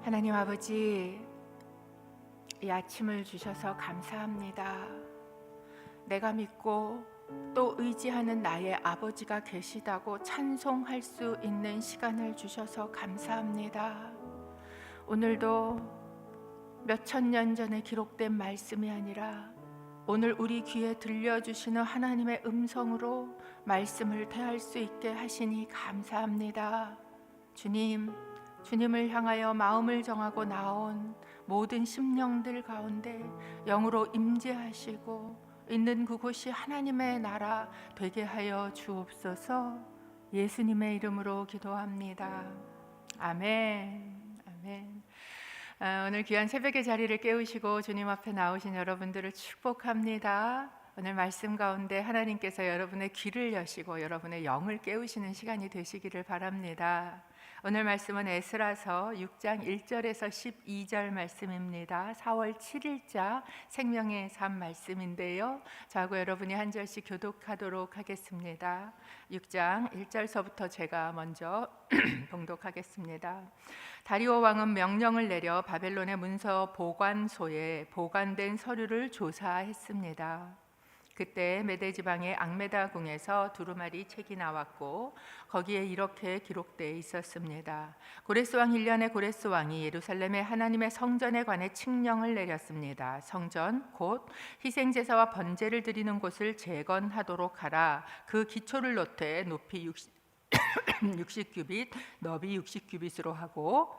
하나님 아버지, 이 아침을 주셔서 감사합니다. 내가 믿고 또 의지하는 나의 아버지가 계시다고 찬송할 수 있는 시간을 주셔서 감사합니다. 오늘도 몇천 년 전에 기록된 말씀이 아니라 오늘 우리 귀에 들려주시는 하나님의 음성으로 말씀을 대할 수 있게 하시니 감사합니다. 주님을 향하여 마음을 정하고 나온 모든 심령들 가운데 영으로 임재하시고 있는 그곳이 하나님의 나라 되게 하여 주옵소서. 예수님의 이름으로 기도합니다. 아멘. 아멘. 오늘 귀한 새벽의 자리를 깨우시고 주님 앞에 나오신 여러분들을 축복합니다. 오늘 말씀 가운데 하나님께서 여러분의 귀를 여시고 여러분의 영을 깨우시는 시간이 되시기를 바랍니다. 오늘 말씀은 에스라서 6장 1절에서 12절 말씀입니다. 4월 7일자 생명의 삶 말씀인데요, 저하고 여러분이 한 절씩 교독하도록 하겠습니다. 6장 1절서부터 제가 먼저 봉독하겠습니다. 다리오 왕은 명령을 내려 바벨론의 문서 보관소에 보관된 서류를 조사했습니다. 그때 메대 지방의 앙메다 궁에서 두루마리 책이 나왔고 거기에 이렇게 기록되어 있었습니다. 고레스 왕 1년에 고레스 왕이 예루살렘의 하나님의 성전에 관해 칙령을 내렸습니다. 성전 곧 희생제사와 번제를 드리는 곳을 재건하도록 하라. 그 기초를 놓되 높이 60규빗 너비 60규빗으로 하고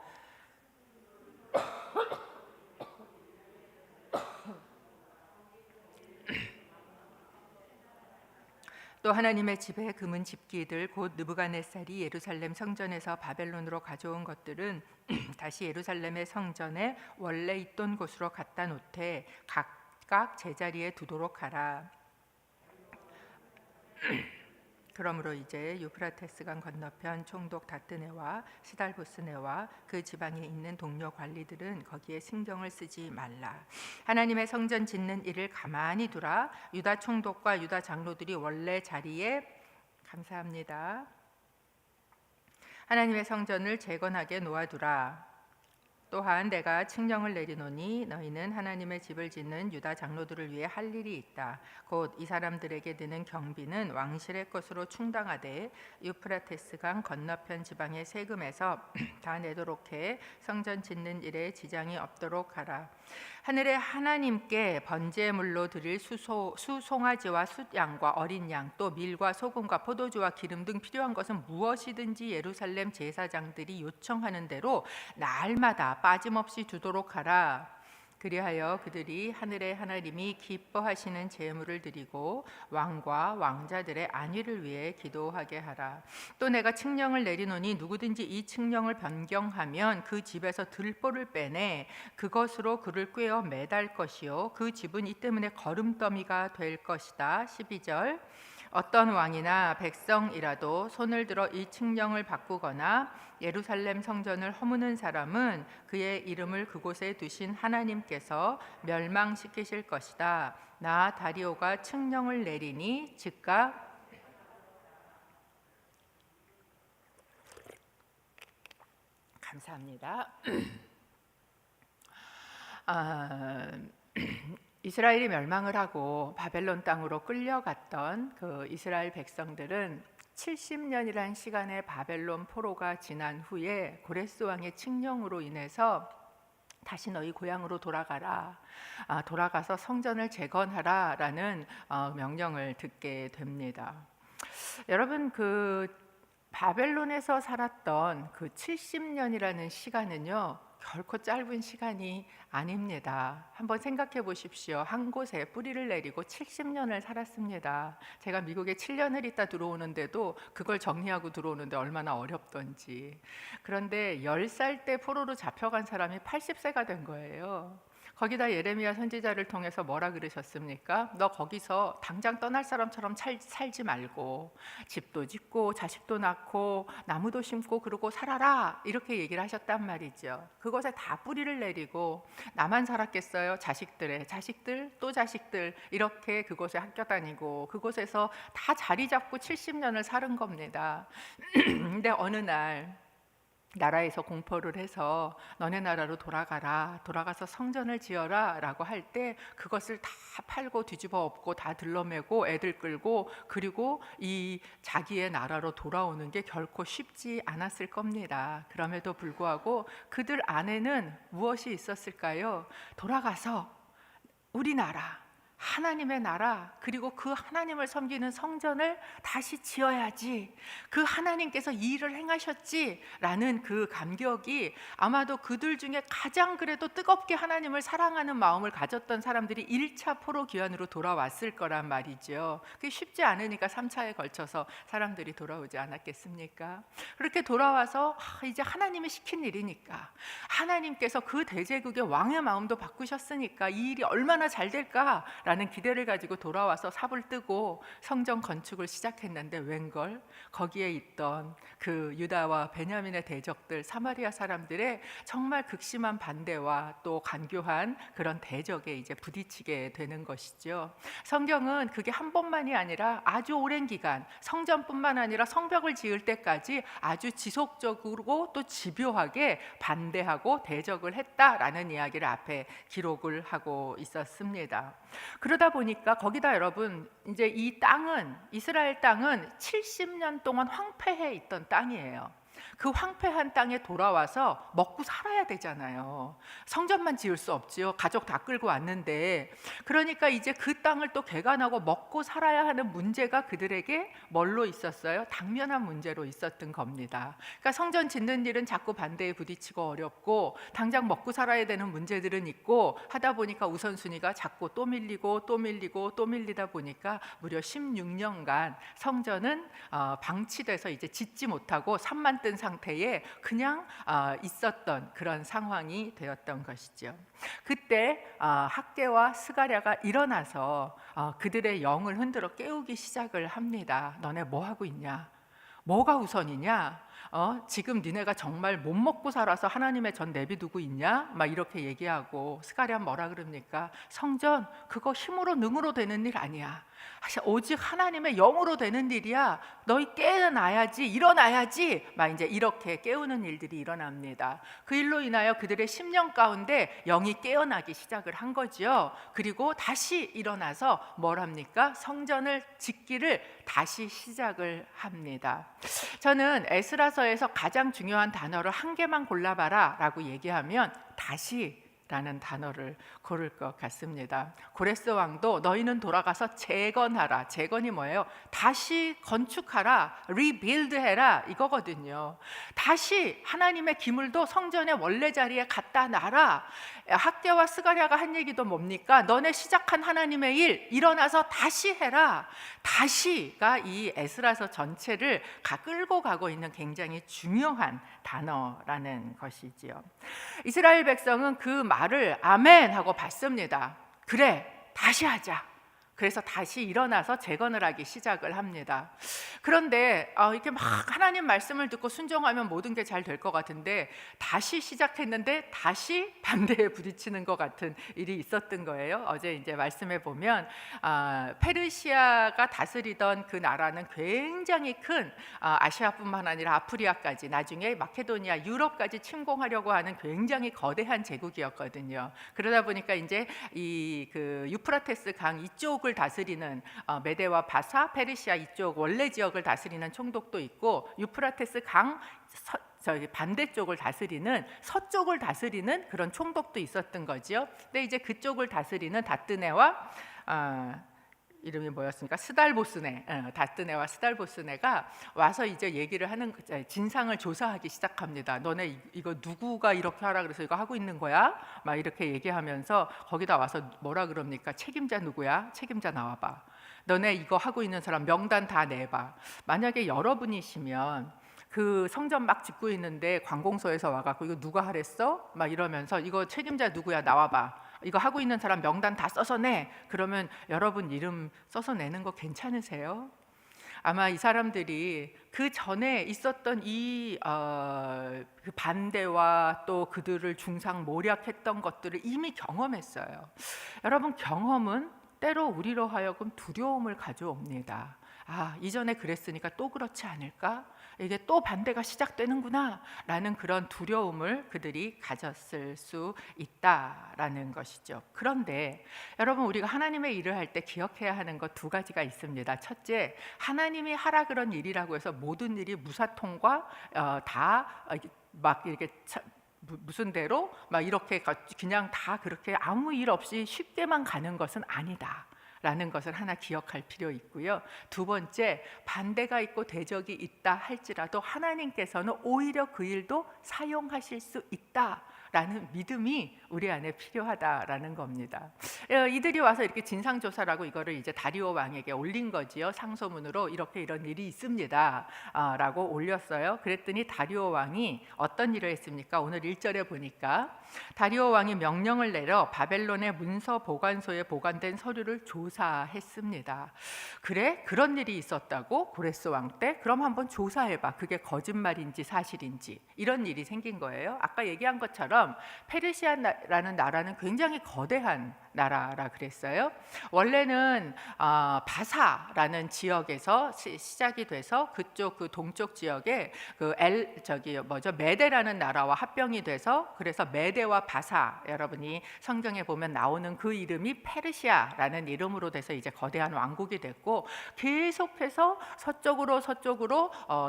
또 하나님의 집에 금은 집기들 곧 느부갓네살이 예루살렘 성전에서 바벨론으로 가져온 것들은 다시 예루살렘의 성전에 원래 있던 곳으로 갖다 놓되 각각 제자리에 두도록 하라. 그러므로 이제 유프라테스강 건너편 총독 다뜨네와 시달보스네와 그 지방에 있는 동료 관리들은 거기에 신경을 쓰지 말라. 하나님의 성전 짓는 일을 가만히 두라. 유다 총독과 유다 장로들이 원래 자리에 감사합니다. 하나님의 성전을 재건하게 놓아두라. 또한 내가 칙령을 내리노니 너희는 하나님의 집을 짓는 유다 장로들을 위해 할 일이 있다. 곧 이 사람들에게 드는 경비는 왕실의 것으로 충당하되 유프라테스강 건너편 지방의 세금에서 다 내도록 해 성전 짓는 일에 지장이 없도록 하라. 하늘의 하나님께 번제물로 드릴 수송아지와 숫양과 어린 양, 또 밀과 소금과 포도주와 기름 등 필요한 것은 무엇이든지 예루살렘 제사장들이 요청하는 대로 날마다 빠짐없이 주도록 하라. 그리하여 그들이 하늘의 하나님이 기뻐하시는 제물을 드리고 왕과 왕자들의 안위를 위해 기도하게 하라. 또 내가 칙령을 내리노니 누구든지 이 칙령을 변경하면 그 집에서 들보를 빼내 그것으로 그를 꿰어 매달 것이요 그 집은 이 때문에 거름더미가 될 것이다. 12절 어떤 왕이나 백성이라도 손을 들어 이 칙령을 바꾸거나 예루살렘 성전을 허무는 사람은 그의 이름을 그곳에 두신 하나님께서 멸망시키실 것이다. 나 다리오가 칙령을 내리니 즉각 감사합니다. 이스라엘이 멸망을 하고 바벨론 땅으로 끌려갔던 그 이스라엘 백성들은 70년이라는 시간의 바벨론 포로가 지난 후에 고레스 왕의 칙령으로 인해서 다시 너희 고향으로 돌아가라, 돌아가서 성전을 재건하라라는 명령을 듣게 됩니다. 여러분, 그 바벨론에서 살았던 그 70년이라는 시간은요 결코 짧은 시간이 아닙니다. 한번 생각해 보십시오. 한 곳에 뿌리를 내리고 70년을 살았습니다. 제가 미국에 7년을 있다 들어오는데도 그걸 정리하고 들어오는데 얼마나 어렵던지. 그런데 10살 때 포로로 잡혀간 사람이 80세가 된 거예요. 거기다 예레미야 선지자를 통해서 뭐라 그러셨습니까? 너 거기서 당장 떠날 사람처럼 살지 말고 집도 짓고 자식도 낳고 나무도 심고 그러고 살아라, 이렇게 얘기를 하셨단 말이죠. 그곳에 다 뿌리를 내리고 나만 살았겠어요? 자식들 또 자식들 이렇게 그곳에 학교 다니고 그곳에서 다 자리 잡고 70년을 사는 겁니다. 근데 어느 날 나라에서 공포를 해서 너네 나라로 돌아가서 성전을 지어라 라고 할 때 그것을 다 팔고 뒤집어 엎고 다 들러매고 애들 끌고 그리고 이 자기의 나라로 돌아오는 게 결코 쉽지 않았을 겁니다. 그럼에도 불구하고 그들 안에는 무엇이 있었을까요? 돌아가서 우리나라 하나님의 나라 그리고 그 하나님을 섬기는 성전을 다시 지어야지, 그 하나님께서 이 일을 행하셨지라는 그 감격이 아마도 그들 중에 가장 그래도 뜨겁게 하나님을 사랑하는 마음을 가졌던 사람들이 1차 포로 귀환으로 돌아왔을 거란 말이죠. 그게 쉽지 않으니까 3차에 걸쳐서 사람들이 돌아오지 않았겠습니까? 그렇게 돌아와서 이제 하나님이 시킨 일이니까, 하나님께서 그 대제국의 왕의 마음도 바꾸셨으니까 이 일이 얼마나 잘 될까 라는 기대를 가지고 돌아와서 삽을 뜨고 성전 건축을 시작했는데 웬걸 거기에 있던 그 유다와 베냐민의 대적들, 사마리아 사람들의 정말 극심한 반대와 또 간교한 그런 대적에 이제 부딪히게 되는 것이죠. 성경은 그게 한 번만이 아니라 아주 오랜 기간, 성전뿐만 아니라 성벽을 지을 때까지 아주 지속적으로 또 집요하게 반대하고 대적을 했다라는 이야기를 앞에 기록을 하고 있었습니다. 그러다 보니까 거기다 여러분, 이제 이 땅은, 이스라엘 땅은 70년 동안 황폐해 있던 땅이에요. 그 황폐한 땅에 돌아와서 먹고 살아야 되잖아요. 성전만 지을 수 없지요. 가족 다 끌고 왔는데. 그러니까 이제 그 땅을 또 개간하고 먹고 살아야 하는 문제가 그들에게 뭘로 있었어요? 당면한 문제로 있었던 겁니다. 그러니까 성전 짓는 일은 자꾸 반대에 부딪히고 어렵고 당장 먹고 살아야 되는 문제들은 있고 하다 보니까 우선순위가 자꾸 또 밀리고 또 밀리고 또 밀리다 보니까 무려 16년간 성전은 방치돼서 이제 짓지 못하고 산만 뜬 상태에 그냥 있었던 그런 상황이 되었던 것이죠. 그때 학개와 스가랴가 일어나서 그들의 영을 흔들어 깨우기 시작을 합니다. 너네 뭐 하고 있냐? 뭐가 우선이냐? 지금 니네가 정말 못 먹고 살아서 하나님의 전 내비두고 있냐? 막 이렇게 얘기하고, 스가랴 뭐라 그럽니까? 성전 그거 힘으로 능으로 되는 일 아니야. 오직 하나님의 영으로 되는 일이야. 너희 깨어나야지, 일어나야지. 막 이제 이렇게 깨우는 일들이 일어납니다. 그 일로 인하여 그들의 심령 가운데 영이 깨어나기 시작을 한 거죠. 그리고 다시 일어나서 뭘 합니까? 성전을 짓기를 다시 시작을 합니다. 저는 에스라서에서 가장 중요한 단어를 한 개만 골라봐라 라고 얘기하면 다시 라는 단어를 고를 것 같습니다. 고레스 왕도 너희는 돌아가서 재건하라. 재건이 뭐예요? 다시 건축하라, 리빌드 해라 이거거든요. 다시 하나님의 기물도 성전의 원래 자리에 갖다 놔라. 학개와 스가랴가 한 얘기도 뭡니까? 너네 시작한 하나님의 일 일어나서 다시 해라. 다시가 이 에스라서 전체를 끌고 가고 있는 굉장히 중요한 단어라는 것이지요. 이스라엘 백성은 그 말을 아멘 하고 받습니다. 그래, 다시 하자. 그래서 다시 일어나서 재건을 하기 시작을 합니다. 그런데 이렇게 막 하나님 말씀을 듣고 순종하면 모든 게 잘 될 것 같은데 다시 시작했는데 다시 반대에 부딪히는 것 같은 일이 있었던 거예요. 어제 이제 말씀해 보면 페르시아가 다스리던 그 나라는 굉장히 큰 아시아뿐만 아니라 아프리카까지, 나중에 마케도니아, 유럽까지 침공하려고 하는 굉장히 거대한 제국이었거든요. 그러다 보니까 이제 이 그 유프라테스 강 이쪽을 다스리는 메데와 바사, 페르시아 이쪽 원래 지역을 다스리는 총독도 있고, 유프라테스 강 반대쪽을 다스리는, 서쪽을 다스리는 그런 총독도 있었던 거지요. 근데 이제 그쪽을 다스리는 다뜨네와 이름이 뭐였습니까? 스달보스네. 다뜨네와 스달보스네가 와서 이제 얘기를 하는, 진상을 조사하기 시작합니다. 너네 이거 누구가 이렇게 하라 그래서 이거 하고 있는 거야? 막 이렇게 얘기하면서 거기다 와서 뭐라 그럽니까? 책임자 누구야? 책임자 나와봐. 너네 이거 하고 있는 사람 명단 다 내봐. 만약에 여러분이시면 그 성전 막 짓고 있는데 관공서에서 와갖고 이거 누가 하랬어? 막 이러면서 이거 책임자 누구야? 나와봐. 이거 하고 있는 사람 명단 다 써서 내. 그러면 여러분 이름 써서 내는 거 괜찮으세요? 아마 이 사람들이 그 전에 있었던 그 반대와 또 그들을 중상모략했던 것들을 이미 경험했어요. 여러분, 경험은 때로 우리로 하여금 두려움을 가져옵니다. 이전에 그랬으니까 또 그렇지 않을까? 이게 또 반대가 시작되는구나 라는 그런 두려움을 그들이 가졌을 수 있다라는 것이죠. 그런데 여러분, 우리가 하나님의 일을 할 때 기억해야 하는 것 두 가지가 있습니다. 첫째, 하나님이 하라 그런 일이라고 해서 모든 일이 무사통과 다 막 이렇게 무슨 대로 막 이렇게 그냥 다 그렇게 아무 일 없이 쉽게만 가는 것은 아니다 라는 것을 하나 기억할 필요 있고요. 두 번째, 반대가 있고 대적이 있다 할지라도 하나님께서는 오히려 그 일도 사용하실 수 있다라는 믿음이 우리 안에 필요하다라는 겁니다. 이들이 와서 이렇게 진상조사라고 이거를 이제 다리오 왕에게 올린 거지요. 상소문으로 이렇게 이런 일이 있습니다 라고 올렸어요. 그랬더니 다리오 왕이 어떤 일을 했습니까? 오늘 1절에 보니까 다리오 왕이 명령을 내려 바벨론의 문서 보관소에 보관된 서류를 조사했습니다. 그래? 그런 일이 있었다고? 고레스 왕 때? 그럼 한번 조사해봐. 그게 거짓말인지 사실인지. 이런 일이 생긴 거예요. 아까 얘기한 것처럼 페르시아라는 나라는 굉장히 거대한 나라라 그랬어요. 원래는 바사라는 지역에서 시작이 돼서 그쪽 그 동쪽 지역에 메데라는 나라와 합병이 돼서, 그래서 메데와 바사, 여러분이 성경에 보면 나오는 그 이름이 페르시아라는 이름으로 돼서 이제 거대한 왕국이 됐고, 계속해서 서쪽으로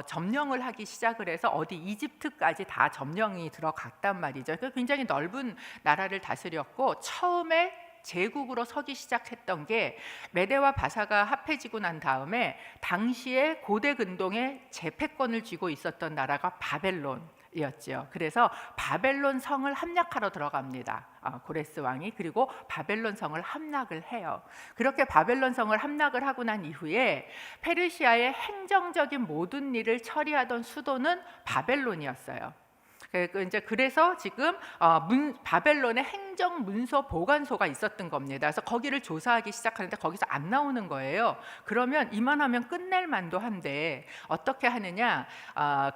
점령을 하기 시작을 해서 어디 이집트까지 다 점령이 들어갔단 말이죠. 굉장히 넓은 나라를 다스렸고, 처음에 제국으로 서기 시작했던 게 메데와 바사가 합해지고 난 다음에 당시에 고대 근동의 제패권을 쥐고 있었던 나라가 바벨론이었죠. 그래서 바벨론 성을 함락하러 들어갑니다. 고레스 왕이. 그리고 바벨론 성을 함락을 해요. 그렇게 바벨론 성을 함락을 하고 난 이후에 페르시아의 행정적인 모든 일을 처리하던 수도는 바벨론이었어요. 그래서 지금 바벨론의 행정 문서 보관소가 있었던 겁니다. 그래서 거기를 조사하기 시작하는데 거기서 안 나오는 거예요. 그러면 이만하면 끝낼 만도 한데 어떻게 하느냐?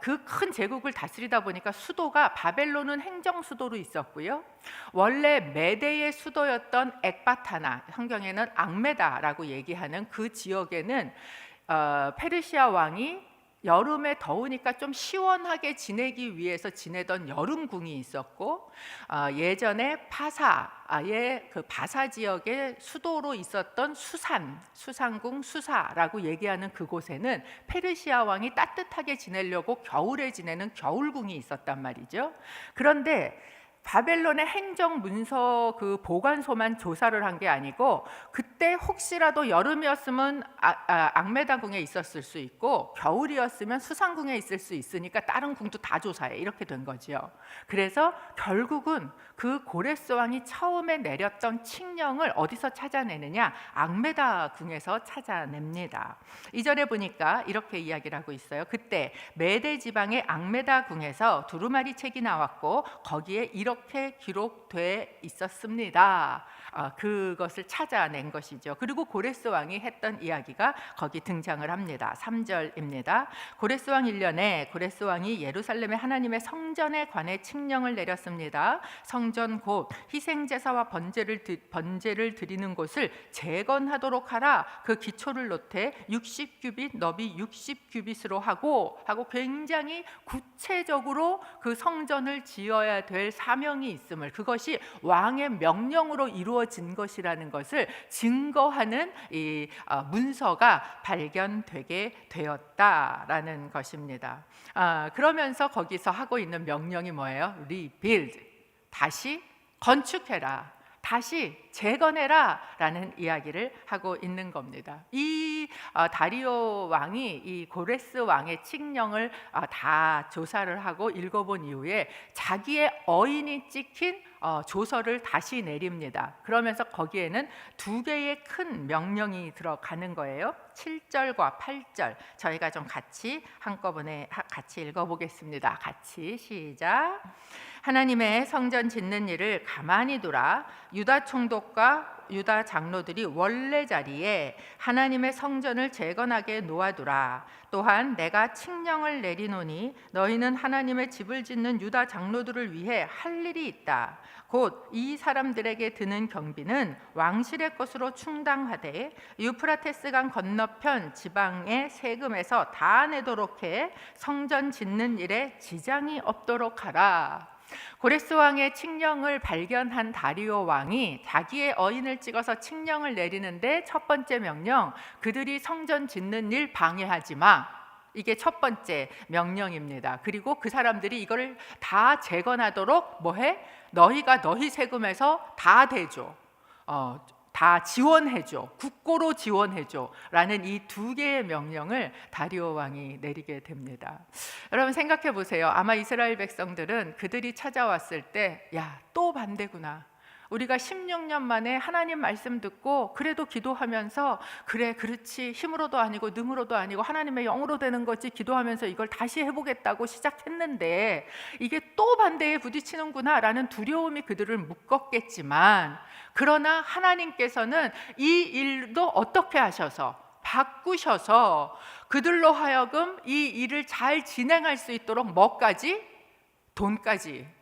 그 큰 제국을 다스리다 보니까 수도가, 바벨론은 행정 수도로 있었고요. 원래 메데의 수도였던 엑바타나, 성경에는 앙메다라고 얘기하는 그 지역에는 페르시아 왕이 여름에 더우니까 좀 시원하게 지내기 위해서 지내던 여름궁이 있었고, 예전에 파사의 그 바사 지역의 수도로 있었던 수산궁 수사라고 얘기하는 그곳에는 페르시아 왕이 따뜻하게 지내려고 겨울에 지내는 겨울궁이 있었단 말이죠. 그런데 바벨론의 행정 문서 그 보관소만 조사를 한 게 아니고, 그때 혹시라도 여름이었으면 앙메다궁에 있었을 수 있고, 겨울이었으면 수산궁에 있을 수 있으니까 다른 궁도 다 조사해, 이렇게 된 거죠. 그래서 결국은 그 고레스 왕이 처음에 내렸던 칙령을 어디서 찾아내느냐? 앙메다궁에서 찾아냅니다. 2절에 보니까 이렇게 이야기를 하고 있어요. 그때 메데 지방의 앙메다궁에서 두루마리 책이 나왔고 거기에 이렇게 기록돼 있었습니다. 그것을 찾아낸 것이죠. 그리고 고레스 왕이 했던 이야기가 거기 등장을 합니다. 3절입니다. 고레스 왕 1년에 고레스 왕이 예루살렘의 하나님의 성전에 관해 칙령을 내렸습니다. 성전 곧 희생제사와 번제를 드리는 곳을 재건하도록 하라. 그 기초를 놓되 60규빗, 너비 60규빗으로 하고 굉장히 구체적으로 그 성전을 지어야 될 사명이 있음을, 그것이 왕의 명령으로 이루어진 것이라는 것을 증거하는 이 문서가 발견되게 되었다라는 것입니다. 그러면서 거기서 하고 있는 명령이 뭐예요? Rebuild, 다시 건축해라, 다시 재건해라 라는 이야기를 하고 있는 겁니다. 이 다리오 왕이 이 고레스 왕의 칙령을 다 조사를 하고 읽어본 이후에 자기의 어인이 찍힌 조서를 다시 내립니다. 그러면서 거기에는 두 개의 큰 명령이 들어가는 거예요. 7절과 8절 저희가 좀 같이 한꺼번에 같이 읽어보겠습니다. 같이 시작. 하나님의 성전 짓는 일을 가만히 두라. 유다 총독과 유다 장로들이 원래 자리에 하나님의 성전을 재건하게 놓아두라. 또한 내가 칙령을 내리노니 너희는 하나님의 집을 짓는 유다 장로들을 위해 할 일이 있다. 곧 이 사람들에게 드는 경비는 왕실의 것으로 충당하되 유프라테스강 건너편 지방의 세금에서 다 내도록 해 성전 짓는 일에 지장이 없도록 하라. 고레스 왕의 칙령을 발견한 다리오 왕이 자기의 어인을 찍어서 칙령을 내리는데 첫 번째 명령, 그들이 성전 짓는 일 방해하지 마. 이게 첫 번째 명령입니다. 그리고 그 사람들이 이거를 다 재건하도록 뭐해? 너희가 너희 세금에서 다 대줘. 다 지원해줘. 국고로 지원해줘. 라는 이 두 개의 명령을 다리오 왕이 내리게 됩니다. 여러분 생각해 보세요. 아마 이스라엘 백성들은 그들이 찾아왔을 때, 야, 또 반대구나. 우리가 16년 만에 하나님 말씀 듣고 그래도 기도하면서 그래 그렇지 힘으로도 아니고 능으로도 아니고 하나님의 영으로 되는 거지 기도하면서 이걸 다시 해보겠다고 시작했는데 이게 또 반대에 부딪히는구나 라는 두려움이 그들을 묶었겠지만, 그러나 하나님께서는 이 일도 어떻게 하셔서 바꾸셔서 그들로 하여금 이 일을 잘 진행할 수 있도록 뭐까지? 돈까지,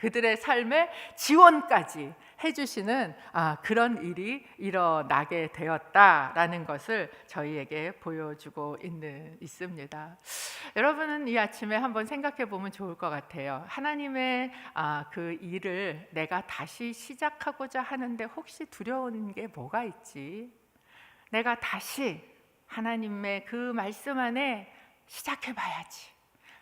그들의 삶의 지원까지 해주시는 그런 일이 일어나게 되었다라는 것을 저희에게 보여주고 있습니다. 여러분은 이 아침에 한번 생각해 보면 좋을 것 같아요. 하나님의 그 일을 내가 다시 시작하고자 하는데 혹시 두려운 게 뭐가 있지? 내가 다시 하나님의 그 말씀 안에 시작해 봐야지.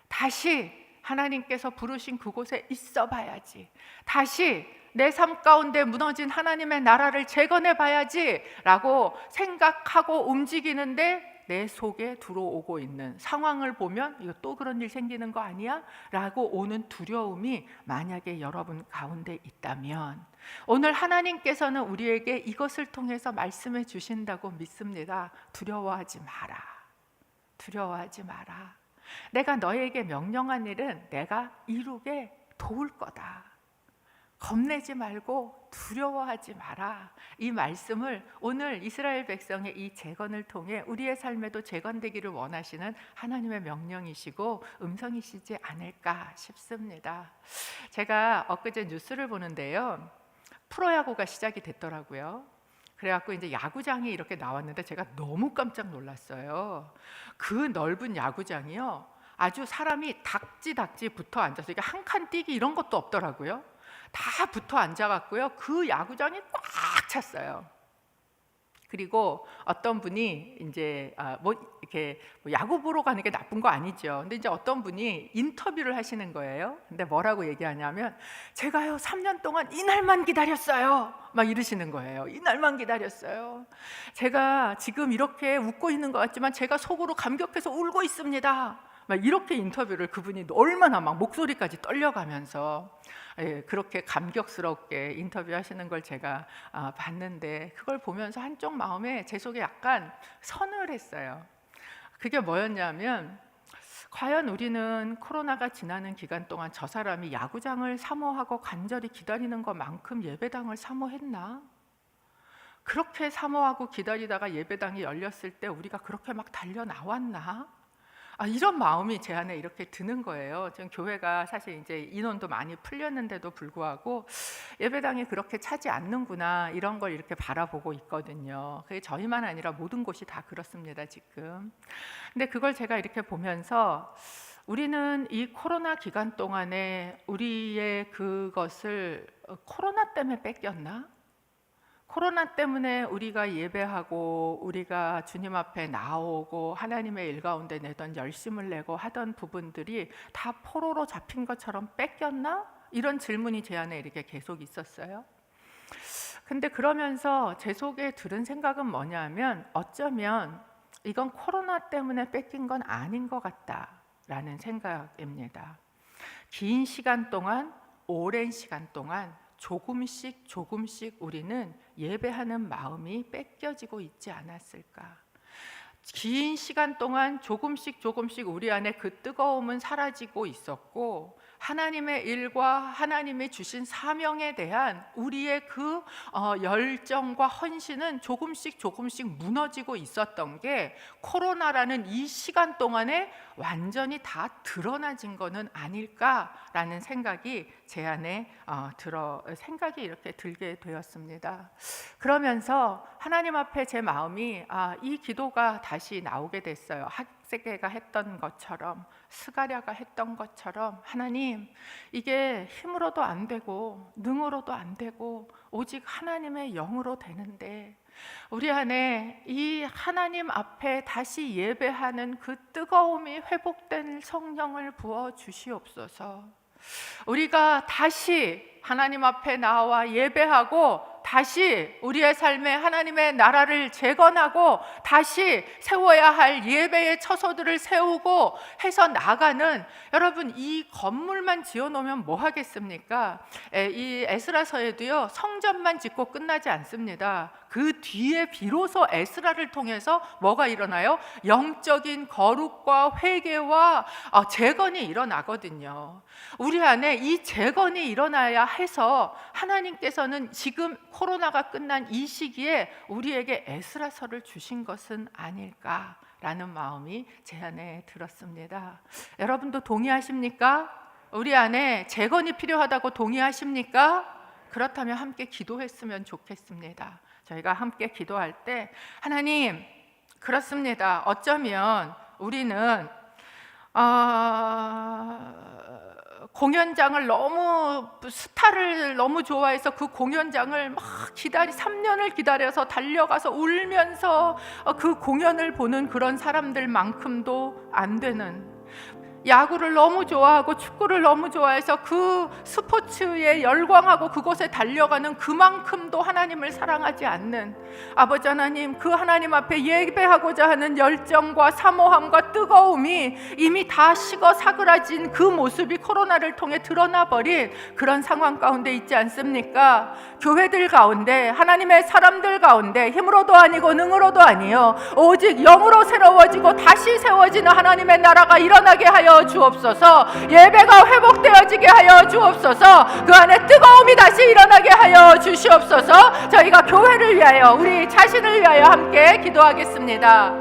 다시 하나님께서 부르신 그곳에 있어 봐야지. 다시 내 삶 가운데 무너진 하나님의 나라를 재건해 봐야지 라고 생각하고 움직이는데 내 속에 들어오고 있는 상황을 보면 이거 또 그런 일 생기는 거 아니야? 라고 오는 두려움이 만약에 여러분 가운데 있다면 오늘 하나님께서는 우리에게 이것을 통해서 말씀해 주신다고 믿습니다. 두려워하지 마라. 두려워하지 마라. 내가 너에게 명령한 일은 내가 이루게 도울 거다. 겁내지 말고 두려워하지 마라. 이 말씀을 오늘 이스라엘 백성의 이 재건을 통해 우리의 삶에도 재건되기를 원하시는 하나님의 명령이시고 음성이시지 않을까 싶습니다. 제가 엊그제 뉴스를 보는데요, 프로야구가 시작이 됐더라고요. 그래갖고 이제 야구장이 이렇게 나왔는데 제가 너무 깜짝 놀랐어요. 그 넓은 야구장이요, 아주 사람이 닥지 붙어 앉아서 이게 한 칸 뛰기 이런 것도 없더라고요. 다 붙어 앉아갖고요, 그 야구장이 꽉 찼어요. 그리고 어떤 분이 이제 이렇게 야구 보러 가는 게 나쁜 거 아니죠. 근데 이제 어떤 분이 인터뷰를 하시는 거예요. 근데 뭐라고 얘기하냐면 제가요 3년 동안 이날만 기다렸어요. 막 이러시는 거예요. 이날만 기다렸어요. 제가 지금 이렇게 웃고 있는 것 같지만 제가 속으로 감격해서 울고 있습니다. 막 이렇게 인터뷰를 그분이 얼마나 막 목소리까지 떨려가면서 그렇게 감격스럽게 인터뷰하시는 걸 제가 봤는데, 그걸 보면서 한쪽 마음에 제 속에 약간 서늘했어요. 그게 뭐였냐면, 과연 우리는 코로나가 지나는 기간 동안 저 사람이 야구장을 사모하고 간절히 기다리는 것만큼 예배당을 사모했나? 그렇게 사모하고 기다리다가 예배당이 열렸을 때 우리가 그렇게 막 달려 나왔나? 이런 마음이 제 안에 이렇게 드는 거예요. 지금 교회가 사실 이제 인원도 많이 풀렸는데도 불구하고 예배당이 그렇게 차지 않는구나, 이런 걸 이렇게 바라보고 있거든요. 그게 저희만 아니라 모든 곳이 다 그렇습니다, 지금. 근데 그걸 제가 이렇게 보면서 우리는 이 코로나 기간 동안에 우리의 그것을 코로나 때문에 뺏겼나? 코로나 때문에 우리가 예배하고 우리가 주님 앞에 나오고 하나님의 일 가운데 내던 열심을 내고 하던 부분들이 다 포로로 잡힌 것처럼 뺏겼나? 이런 질문이 제 안에 이렇게 계속 있었어요. 근데 그러면서 제 속에 들은 생각은 뭐냐면, 어쩌면 이건 코로나 때문에 뺏긴 건 아닌 것 같다라는 생각입니다. 긴 시간 동안, 오랜 시간 동안 조금씩 우리는 예배하는 마음이 뺏겨지고 있지 않았을까? 긴 시간 동안 조금씩 우리 안에 그 뜨거움은 사라지고 있었고, 하나님의 일과 하나님이 주신 사명에 대한 우리의 그 열정과 헌신은 조금씩 무너지고 있었던 게 코로나라는 이 시간 동안에 완전히 다 드러나진 거는 아닐까라는 생각이 제 안에 생각이 이렇게 들게 되었습니다. 그러면서 하나님 앞에 제 마음이 이 기도가 다시 나오게 됐어요. 학세계가 했던 것처럼, 스가랴가 했던 것처럼, 하나님, 이게 힘으로도 안 되고 능으로도 안 되고 오직 하나님의 영으로 되는데, 우리 안에 이 하나님 앞에 다시 예배하는 그 뜨거움이 회복된 성령을 부어 주시옵소서. 우리가 다시 하나님 앞에 나와 예배하고 다시 우리의 삶에 하나님의 나라를 재건하고 다시 세워야 할 예배의 처소들을 세우고 해서 나가는, 여러분, 이 건물만 지어놓으면 뭐 하겠습니까? 이 에스라서에도요, 성전만 짓고 끝나지 않습니다. 그 뒤에 비로소 에스라를 통해서 뭐가 일어나요? 영적인 거룩과 회개와 재건이 일어나거든요. 우리 안에 이 재건이 일어나야 해서 하나님께서는 지금 코로나가 끝난 이 시기에 우리에게 에스라서를 주신 것은 아닐까라는 마음이 제 안에 들었습니다. 여러분도 동의하십니까? 우리 안에 재건이 필요하다고 동의하십니까? 그렇다면 함께 기도했으면 좋겠습니다. 저희가 함께 기도할 때, 하나님, 그렇습니다. 어쩌면 우리는 공연장을 스타를 너무 좋아해서 그 공연장을 막 3년을 기다려서 달려가서 울면서 그 공연을 보는 그런 사람들만큼도 안 되는, 야구를 너무 좋아하고 축구를 너무 좋아해서 그 스포츠에 열광하고 그곳에 달려가는 그만큼도 하나님을 사랑하지 않는 아버지 하나님, 그 하나님 앞에 예배하고자 하는 열정과 사모함과 뜨거움이 이미 다 식어 사그라진 그 모습이 코로나를 통해 드러나 버린 그런 상황 가운데 있지 않습니까? 교회들 가운데, 하나님의 사람들 가운데 힘으로도 아니고 능으로도 아니요, 오직 영으로 새로워지고 다시 세워지는 하나님의 나라가 일어나게 하여 주옵소서. 예배가 회복되어지게 하여 주옵소서. 그 안에 뜨거움이 다시 일어나게 하여 주시옵소서. 저희가 교회를 위하여, 우리 자신을 위하여 함께 기도하겠습니다.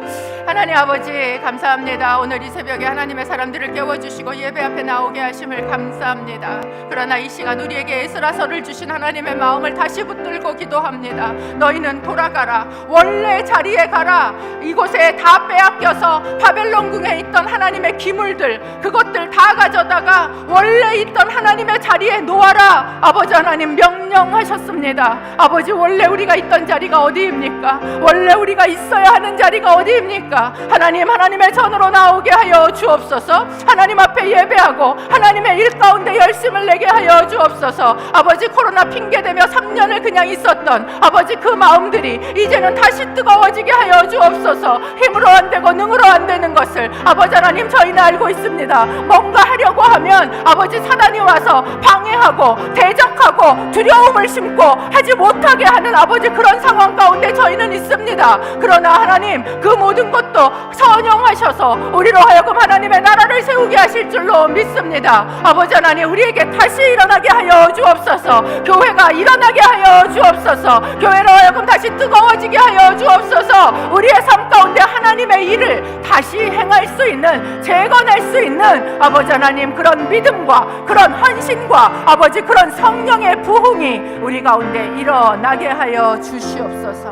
하나님 아버지, 감사합니다. 오늘 이 새벽에 하나님의 사람들을 깨워주시고 예배 앞에 나오게 하심을 감사합니다. 그러나 이 시간 우리에게 에스라서를 주신 하나님의 마음을 다시 붙들고 기도합니다. 너희는 돌아가라, 원래 자리에 가라. 이곳에 다 빼앗겨서 바벨론궁에 있던 하나님의 기물들, 그것들 다 가져다가 원래 있던 하나님의 자리에 놓아라. 아버지 하나님 명령하셨습니다. 아버지, 원래 우리가 있던 자리가 어디입니까? 원래 우리가 있어야 하는 자리가 어디입니까? 하나님, 하나님의 전으로 나오게 하여 주옵소서. 하나님 앞에 예배하고 하나님의 일 가운데 열심을 내게 하여 주옵소서. 아버지, 코로나 핑계대며 3년을 그냥 있었던 아버지 그 마음들이 이제는 다시 뜨거워지게 하여 주옵소서. 힘으로 안 되고 능으로 안 되는 것을 아버지 하나님, 저희는 알고 있습니다. 뭔가 하려고 하면 아버지, 사단이 와서 방해하고 대적하고 두려움을 심고 하지 못하게 하는 아버지, 그런 상황 가운데 저희는 있습니다. 그러나 하나님, 그 모든 것도 선용하셔서 우리로 하여금 하나님의 나라를 세우게 하실 줄로 믿습니다. 아버지 하나님, 우리에게 다시 일어나게 하여 주옵소서. 교회가 일어나게 하여 주옵소서. 교회로 하여금 다시 뜨거워지게 하여 주옵소서. 우리의 삶 가운데 하나님의 일을 다시 행할 수 있는, 재건할 수 있는 아버지 하나님, 그런 믿음과 그런 헌신과 아버지 그런 성령의 부흥이 우리 가운데 일어나게 하여 주시옵소서.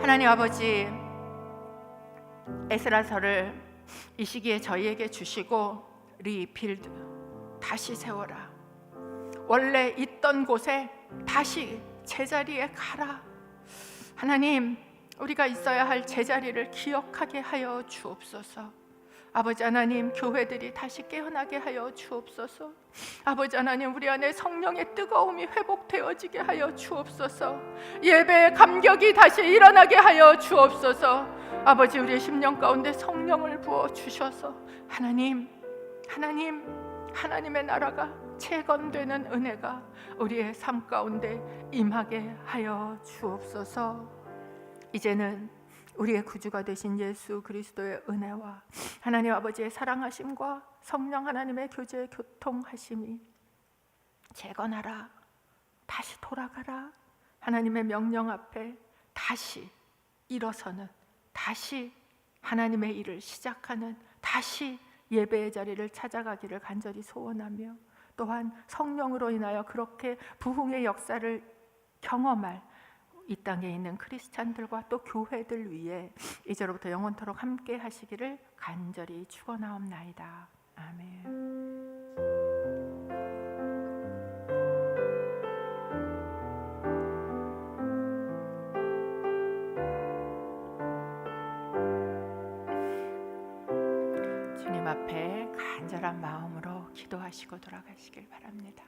하나님 아버지, 에스라서를 이 시기에 저희에게 주시고, 리빌드, 다시 세워라. 원래 있던 곳에 다시 제자리에 가라. 하나님, 우리가 있어야 할 제자리를 기억하게 하여 주옵소서. 아버지 하나님, 교회들이 다시 깨어나게 하여 주옵소서. 아버지 하나님, 우리 안에 성령의 뜨거움이 회복되어지게 하여 주옵소서. 예배의 감격이 다시 일어나게 하여 주옵소서. 아버지, 우리의 심령 가운데 성령을 부어 주셔서 하나님의 나라가 재건되는 은혜가 우리의 삶 가운데 임하게 하여 주옵소서. 이제는 우리의 구주가 되신 예수 그리스도의 은혜와 하나님 아버지의 사랑하심과 성령 하나님의 교제 교통하심이 재건하라, 다시 돌아가라, 하나님의 명령 앞에 다시 일어서는, 다시 하나님의 일을 시작하는, 다시 예배의 자리를 찾아가기를 간절히 소원하며, 또한 성령으로 인하여 그렇게 부흥의 역사를 경험할 이 땅에 있는 크리스찬들과 또 교회들 위해 이제로부터 영원토록 함께 하시기를 간절히 축원하옵나이다. 아멘. 주님 앞에 간절한 마음으로 기도하시고 돌아가시길 바랍니다.